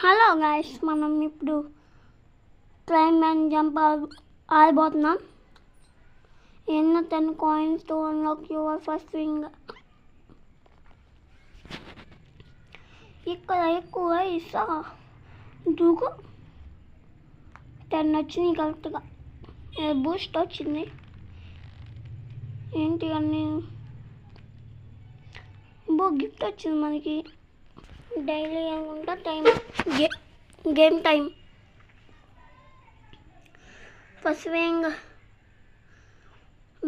Hello guys, మనం ఇప్పుడు claim and jump ఆడబోతున్నాం. ఎన్నో 10 coins to unlock your first wing. ఇక్కడ ఎక్కువ ఇస్తా దూకు 10 వచ్చినాయి కరెక్ట్గా. బూస్ట్ వచ్చింది. ఏంటి అన్నీ గిఫ్ట్ వచ్చింది మనకి. డైలీ అనుకుంటా game time. First wing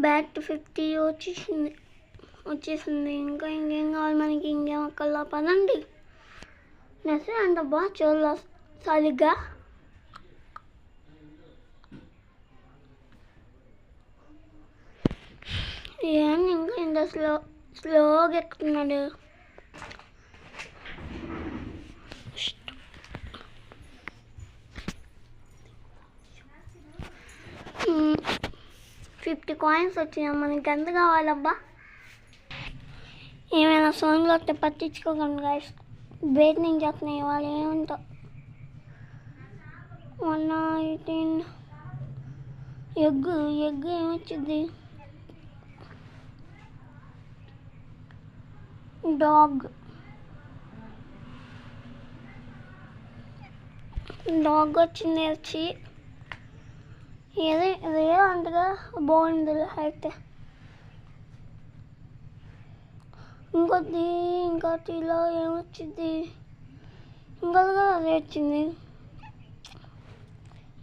bat 50 వచ్చేసింది. ఇంకా ఇంకేం కావాలి మనకి? ఇంకేం అక్కర్లా, పదండి. నెక్స్ట్ అంత బాగా చూడాల సరిగ్గా. ఏంటి ఇంకా ఇంత స్లోగా ఎక్కుతున్నాడు. 50 coins వచ్చినాయి. మనకి ఎంత కావాలబ్బా? ఏమైనా సౌండ్లు వస్తే పట్టించుకోకండి గైస్. బయట నుంచి వస్తున్నాయి వాళ్ళు ఏమంటా. 118 ఎగ్ ఏమొచ్చింది? డాగ్ వచ్చింది. వచ్చి ఏదో అంతగా బాగుంది అయితే. ఇంకోటిలో ఏమొచ్చింది? ఇంకోటి కూడా అదే వచ్చింది.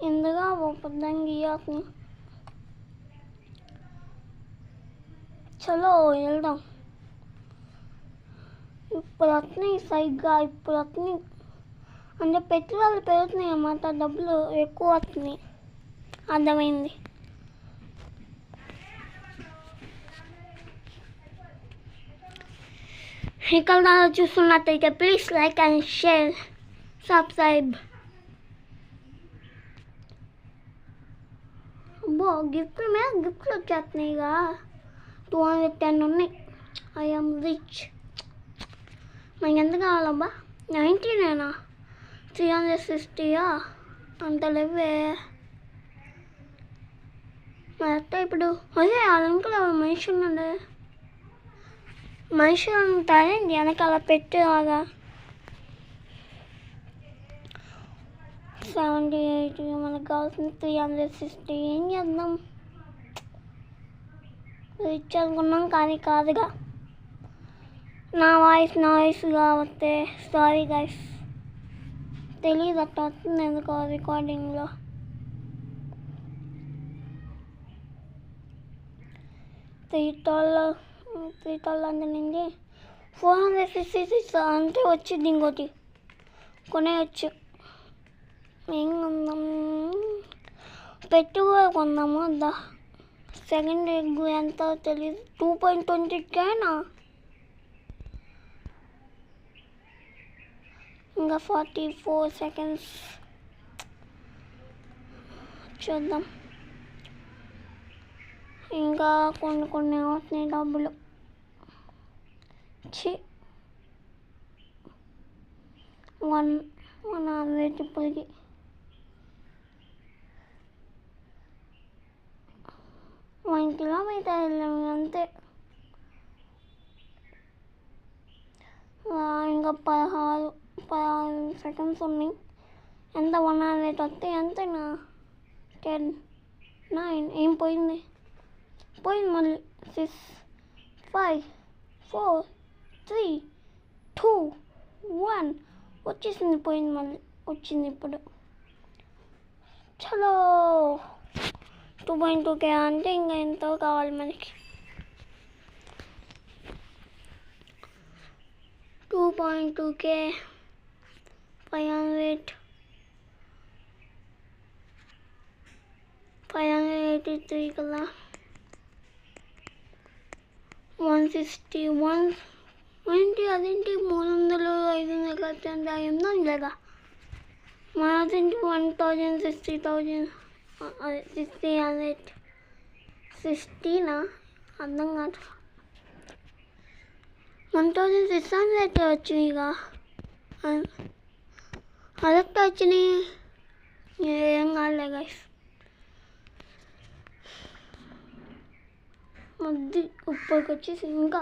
ఎందుగా పొద్దున్న గీయాకు. చలో వెళ్దాం. ఇప్పుడు వస్తున్నాయి సరిగ్గా. ఇప్పుడు వస్తున్నాయి అంటే పెట్టుబడులు పెరుగుతున్నాయి అన్నమాట. డబ్బులు ఎక్కువ వస్తున్నాయి. అర్థమైంది. ఇక్కడ చూస్తున్నట్టయితే please like and share, subscribe. గిఫ్ట్లు మీద గిఫ్ట్లు వచ్చేస్తున్నాయి. ఇక 210 ఉన్నాయి. I'm rich. మనకి ఎంత కావాలబ్బా? 90నేనా? 360 అంత లేవే. మరి ఇప్పుడు అదే అదంకులు మనిషి ఉన్నాడు. మనుషులు ఉంటాయండి వెనకాల పెట్టేలాగా. 78 మనకు కావాల్సిన 360. ఏం చేద్దాం? రిచ్ అనుకున్నాం కానీ కాదుగా. నా వాయిస్గా వస్తే సారీ గైస్. తెలీదు అట్లా వస్తుంది ఎందుకో రికార్డింగ్లో. త్రీ టాల్ అంతేనండి. 466 అంటే వచ్చింది. ఇంకోటి కొనేయచ్చు. ఏం కొందాం? పెట్టు కూడా కొందాము. సెకండ్ ఎగ్ ఎంత తెలీదు. 2.20 ఇంకా 44 seconds. చూద్దాం. ఇంకా కొన్ని అవుతున్నాయి డబ్బులు. 100 ఇప్పటికి. $1 kilometer వెళ్ళాము అంతే. ఇంకా 16 seconds ఉన్నాయి. ఎంత 100 వస్తే ఎంతనా? 10 9 ఏం పోయింది మళ్ళీ. 6 5 4 3 2 1 వచ్చేసింది. పోయింది మళ్ళీ వచ్చింది ఇప్పుడు. చలో 2.2K అంటే ఇంకా ఎంతో కావాలి మనకి. 2.2K 583 కదా. 161 ఏంటి? అదేంటి 300 500 కలిపి అంత 800 మనదేంటి? 1000 60,000 అదే 60 అర్థం కాదు. 1600 వచ్చింది. ఇక అదొక్క వచ్చినాయి, ఏం కాలే గైస్. మధ్య ఉప్పకి వచ్చేసి ఇంకా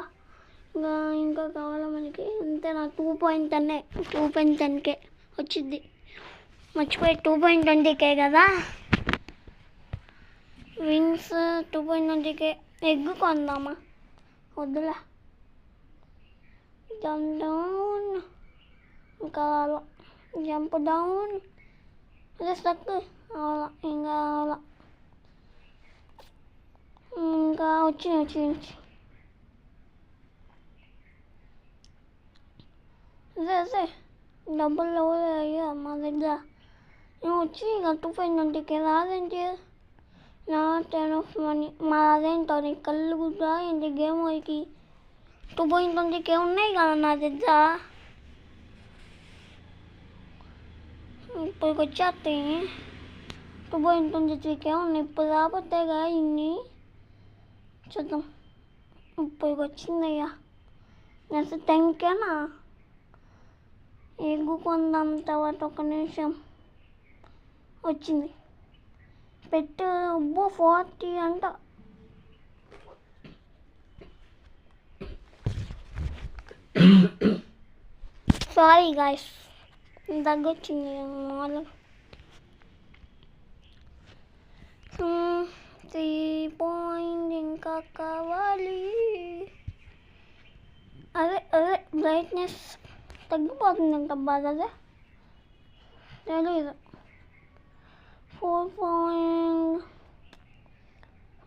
ఇంకా ఇంకా కావాలా మనకి. అంతే నా 2.10కే వచ్చింది. మర్చిపోయి 2.20K కదా వింగ్స్. 2.20K ఎగ్ కొందామా? వద్దులే. జంప్ డౌన్ ఇంకా జంప్ డౌన్ అదే స్టక్ అలా ఇంకా అలా ఇంకా వచ్చి అదే డబ్బులు అయ్యా మా దగ్గర. నేను వచ్చి ఇక 2.20K రాదేంటి నా 10 ఆఫ్ మనీ. మా అదేంటో నీ కళ్ళు కూడా ఏంటి గేమ్ పోయికి 2.20K ఉన్నాయి కదా నా దగ్గర. ఇప్పుడు వచ్చేస్తాయి 2.23K ఉన్నాయి. ఇప్పుడు రాబోతాయిగా ఇన్ని చూద్దాం. ఇప్పుడు వచ్చిందయ్యా నెక్స్ట్ 10Kనా ఎగ్గు కొందాం. తర్వాత ఒక నిమిషం వచ్చింది పెట్టు. 40 అంట. సారీ గాయస్ దగ్గొచ్చింది మాలో. 3 పాయింట్ ఇంకా కావాలి. అదే బ్రైట్నెస్ తగ్గిపోతుంది ఇంకా బాగా. అదే తెలీదు 4 పాయింట్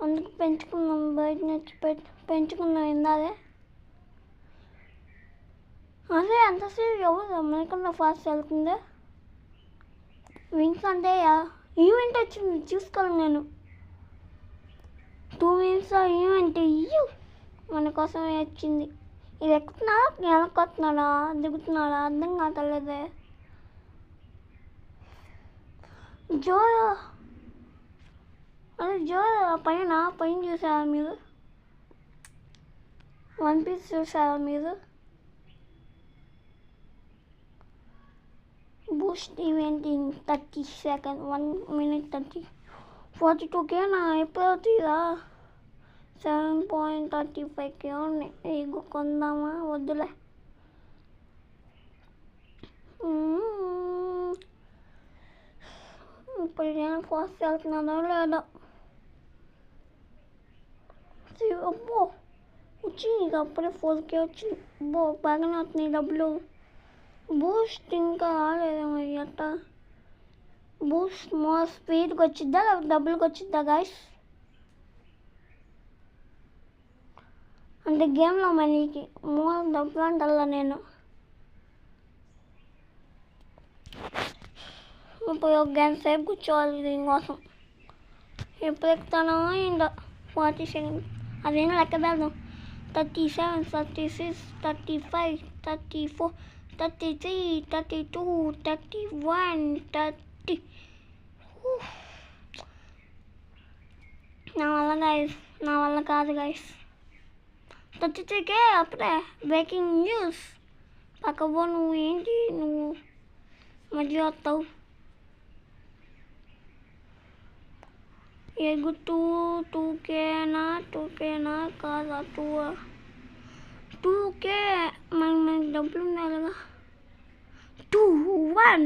అందుకు పెంచుకున్నాం. బ్రైట్నెస్ పెంచుకున్నాం ఇందాదే. అదే అంతసేపు ఎవరు మనకన్నా ఫాస్ట్ వెళ్తుందే. వింగ్స్ అంటే ఈవెంట్ వచ్చింది చూసుకోవాలి నేను. 2 minutes ఈవెంట్ మన కోసమే వచ్చింది. ఇది ఎక్కుతున్నాడా వెనక్కొస్తున్నాడా దిగుతున్నాడా అర్థం కావట్లేదే. జోయో అదే జోయో పైన చూసారా మీరు? 1 piece చూసారా మీరు? Boost event in 30 seconds 1 minute 30 42K నా ఎప్పుడు అవుతుందా? 7.35K ఉన్నాయి. ఎగ్గు కొందామా? వద్దులే. ఇప్పుడు నేను ఫాస్ట్ వెళ్తున్నానో లేదో. అబ్బో వచ్చింది ఇక అప్పుడే 4K వచ్చింది. అబ్బో బాగానే వస్తున్నాయి డబ్బులు. బూస్ట్ ఇంకా రాలేదేమో. ఎట్టా బూస్ట్ మోర్ స్పీడ్కి వచ్చిద్దా డబ్బులకి వచ్చిద్దా గాయస్? అంటే గేమ్లో మనకి మోర్ డబ్బులు అంటల్లా నేను. ఇప్పుడు ఒక గంట సేపు కూర్చోవాలి దీనికోసం. ఎప్పుడు ఎక్కుతానో ఏంటో. 40 seconds అదేనా లెక్క పెడదాం. 37 36 35 34 33 32 31 30. నా వల్ల కాదు గైస్. 33K అప్పుడే. Breaking news. పక్కబో నువ్వు ఏంటి నువ్వు మధ్య వస్తావు. ఎగ్గు 2Kనా కాదా? 2K మనకి డబ్బులు ఉండాలిగా. 2 1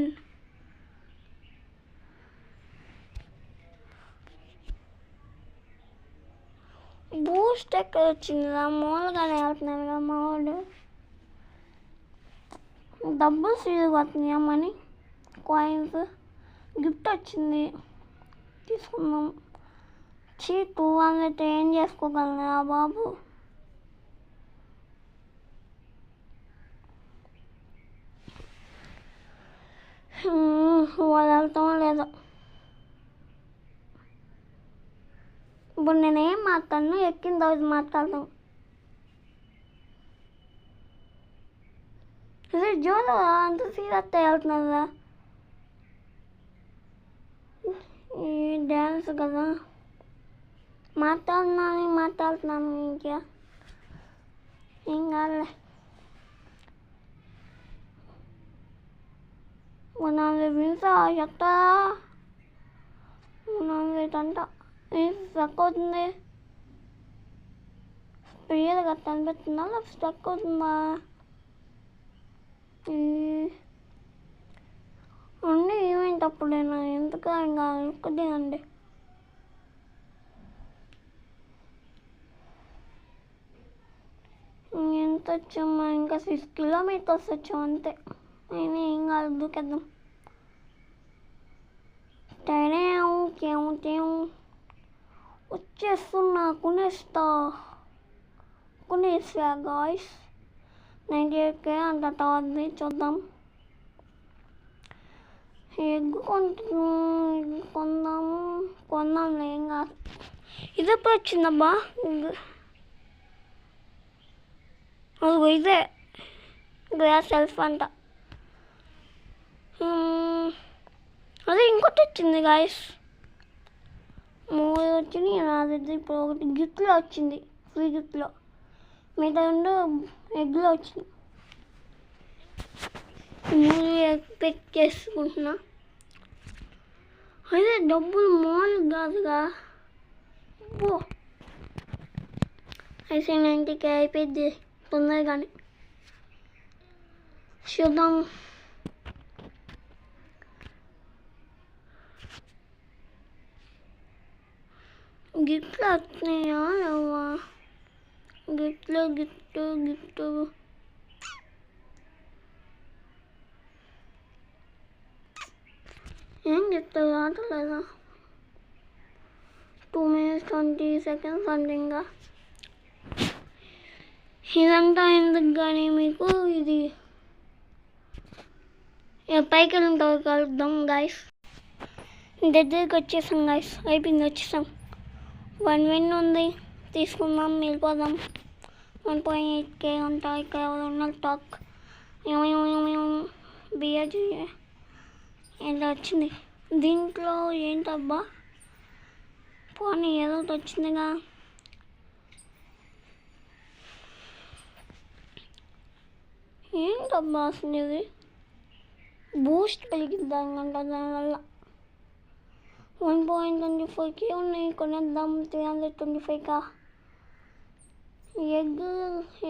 బూస్ట్ ఎక్కడ వచ్చిందిరా? మూలగానే వెళ్తున్నాను కదా మా వాడు. డబ్బులు సీరియస్ వస్తున్నాయా? మనీ కాయిన్స్ గిఫ్ట్ వచ్చింది తీసుకుందాం. 200 ఏం చేసుకోగలనా బాబు? వాళ్ళు వెళ్తామో లేదో. ఇప్పుడు నేనేం మాట్లాడను, ఎక్కిన రోజు మాట్లాడతాం. అదే జోలో అంత సీరియస్ వెళ్తున్నారా? ఈ డ్యాన్స్ కదా మాట్లాడుతున్నాను ఇంకా ఏం కాదులే. 100 విన్స్ చెత్తా 100 అంట స్ట్రక్ అవుతుంది స్పీడ్ గట్ట అనిపిస్తుందా లేకపోతే స్ట్రక్ అవుతుందా అన్నీ ఈవెంట్ అప్పుడైనా ఎందుకు ఇంకా ఒక్కటే అండి ఎంత వచ్చామా ఇంకా 6 కిలోమీటర్స్ వచ్చాం అంతే నేను ఏం కాదు దూకేద్దాం వచ్చేస్తున్నా కొనేసా గాయ్స్ 98K అంత అవుతుంది చూద్దాం ఎగ్గు కొందాం ఏం కాదు ఇది ఎప్పుడు వచ్చిందబ్బా అది ఇదే గ్యాస్ సెల్ఫ్ అంట అదే ఇంకోటి వచ్చింది గాయస్ 3 వచ్చినాయి నాది ఇప్పుడు ఒకటి గిఫ్ట్లో వచ్చింది ఫ్రీ గిఫ్ట్లో మిగతా 2 ఎగ్లో వచ్చింది 3 ఎగ్ పెక్ చేసుకుంటున్నా అదే డబ్బులు మామూలు కాదుగా ఓ అయితే 90K అయిపోయింది తొందరగానే చూద్దాం గిఫ్ట్లు వచ్చినాయా లేవా గిఫ్ట్ ఏం గిఫ్ట్ రావట్లేదా 2 minutes 20 seconds అంటే ఇంకా ఇదంతా ఎందుకు కానీ మీకు ఇది పైకి వెళ్ళిన తర్వాత కలుద్దాం గాయస్ దగ్గరికి వచ్చేసాం గాయస్ అయిపోయింది వచ్చేసాం 1 win ఉంది తీసుకుందాం వెళ్ళిపోదాం 1.8K అంట ఇక్కడ ఉన్న టాక్ బియర్ ఎంత వచ్చింది దీంట్లో ఏంటబ్బా పోనీ ఏదో ఒకటి వచ్చిందిగా ఏంటబ్బా అసలు ఇది బూస్ట్ పెరిగిద్దామంట దానివల్ల 1.25K ఉన్నాయి కొనేద్దాం 325K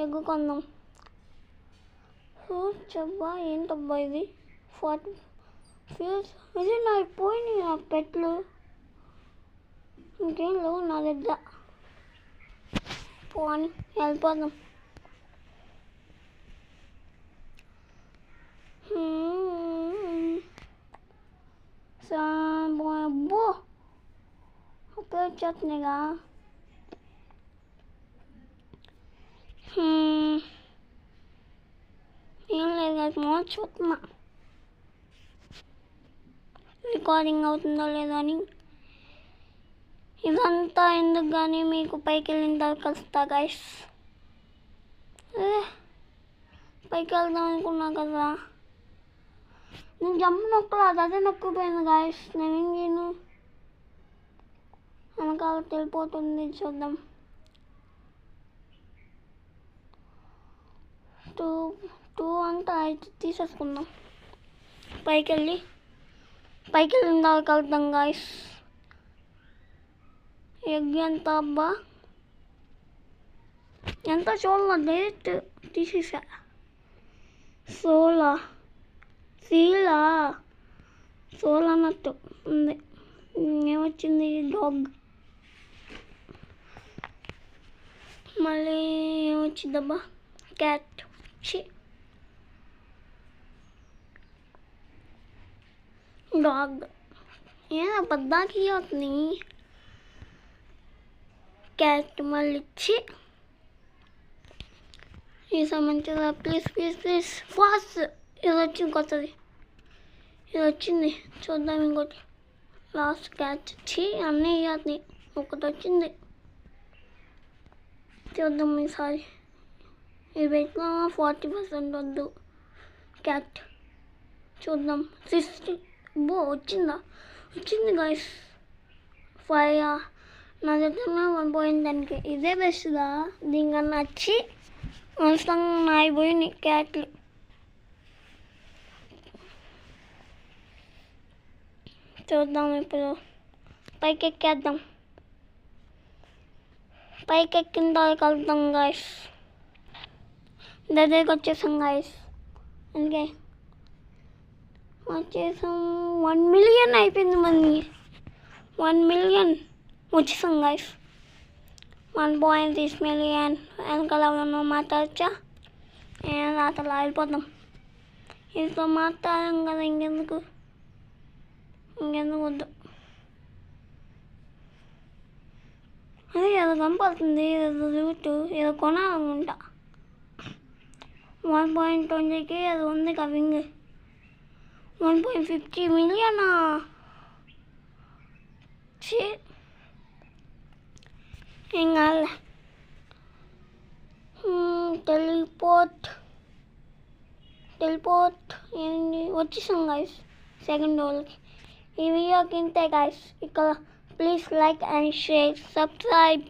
ఎగ్ కొందాం చబ్బా ఏంటబ్బా ఇది 40 ఫ్యూల్స్ ఇది నాకు పోయినాయి ఆ పెట్లు ఇంకేం లేవు నా దగ్గర పోని వెళ్ళిపోదాం అబ్బో ఒకే వచ్చేస్తున్నాయిగా ఏం లేదు కదా మోర్ చూస్తున్నా రికార్డింగ్ అవుతుందో లేదో అని ఇదంతా ఎందుకు కానీ మీకు పైకి వెళ్ళిన తర్వాత కలుస్తా గైస్ పైకి వెళ్దాం అనుకున్నా కదా నేను జంప్ నొక్కలేదు అదే నొక్కిపోయింది గాయస్ నేనేం చేయను వెనకాల వెళ్ళిపోతుంది చూద్దాం 2 అంతా అయితే తీసేసుకుందాం పైకి వెళ్ళిన తర్వాత కలుద్దాం గాయస్ ఎగ్ ఎంత అబ్బా ఎంత చూడాల డైరెక్ట్ తీసేసా సోల్ అన్నట్టు ఉంది ఏమొచ్చింది డాగ్ మళ్ళీ ఏమొచ్చిందబ్బా క్యాట్ డాగ్ ఏదో పద్దాకి అవుతుంది క్యాట్ మళ్ళీ ఈ సంబంధించిన ప్లీజ్ ఫాస్ట్ ఇది వచ్చింది కొత్తది ఇది వచ్చింది చూద్దాం ఇంకోటి లాస్ట్ క్యాచ్ అన్నీ ఇవ్వాలి ఒకటి వచ్చింది చూద్దాం ఈసారి ఇది పెట్టినా 40% వద్దు క్యాట్ చూద్దాం 60 వచ్చింది గాయస్ 5 నా దగ్గర 1.10K ఇదే బెస్ట్గా దీనికన్నా అవసరంగా నాయిపోయినాయి క్యాట్లు చూద్దాం ఇప్పుడు పైకి ఎక్కేద్దాం. పైకి ఎక్కిన తర్వాత కలుద్దాం గాయస్. దగ్గరికి వచ్చేసాం గాయస్. అందుకే వచ్చేసాం. 1 మిలియన్ అయిపోయింది మనీ. 1 మిలియన్ వచ్చేసాం గాయస్. 1.6 మిలియన్. వెనకాల ఎవరన్నా మాట్లాడచ్చా? అసలు వెళ్ళిపోతాం. ఇంట్లో మాట్లాడాం కదా, ఇంకెందుకు వద్దు. అదే ఏదో కనపడుతుంది, ఏదో రూట్, ఏదో కొనాలనుకుంటా. 1.20కి అది ఉంది కవింగ్. 1.50 మిలియనా? ఏం కాదులే. టెలిపోర్ట్ ఏంటి? వచ్చేసాం గాయస్ సెకండ్ వాళ్ళకి. ఈ వీడియోకి ఇంతే గాయస్. ఇక్కడ please like and share, subscribe.